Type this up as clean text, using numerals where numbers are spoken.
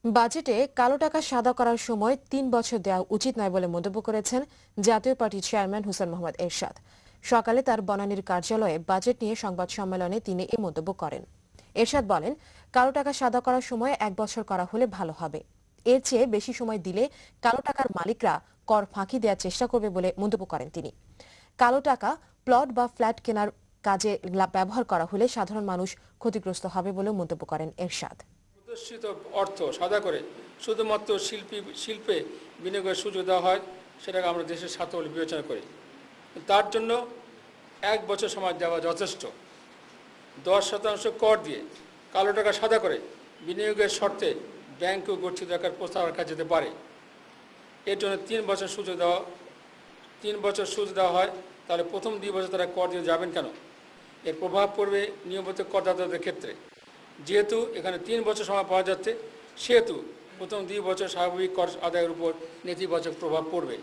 বাজেটে কালো টাকা সাদা করার সময় ৩ বছর দেওয়া উচিত নয় বলে মন্তব্য করেছেন জাতীয় পার্টির চেয়ারম্যান হোসেন মোহাম্মদ এরশাদ। সকালে তার বনানীর কার্যালয়ে বাজেট নিয়ে সংবাদ সম্মেলনে তিনি এ মন্তব্য করেন। এরশাদ বলেন, কালো টাকা সাদা করার সময় ১ বছর করা হলে ভালো হবে। এর চেয়ে বেশি সময় দিলে কালো টাকার মালিকরা কর ফাঁকি দেওয়ার চেষ্টা করবে বলে মন্তব্য করেন তিনি। কালো টাকা প্লট বা ফ্ল্যাট কেনার কাজে ব্যবহার করা হলে সাধারণ মানুষ ক্ষতিগ্রস্ত হবে বলেও মন্তব্য করেন এরশাদ। প্রদর্শিত অর্থ সাদা করে শুধুমাত্র শিল্পে বিনিয়োগের সুযোগ দেওয়া হয়, সেটাকে আমরা দেশের স্বার্থ বলে বিবেচনা করি। তার জন্য ১ বছর সময় দেওয়া যথেষ্ট। ১০% কর দিয়ে কালো টাকা সাদা করে বিনিয়োগের শর্তে ব্যাংকও গঠিত রাখার প্রস্তাব রাখা যেতে পারে। এর জন্য ৩ বছর সুযোগ দেওয়া হয়, তাহলে প্রথম ২ বছর তারা কর দিয়ে যাবেন কেন? এর প্রভাব পড়বে নিয়মিত করদাতাদের ক্ষেত্রে। যেহেতু এখানে ৩ বছর সময় পাওয়া যাচ্ছে, সেহেতু প্রথম ২ বছর স্বাভাবিক কর আদায়ের উপর নেতিবাচক প্রভাব পড়বে।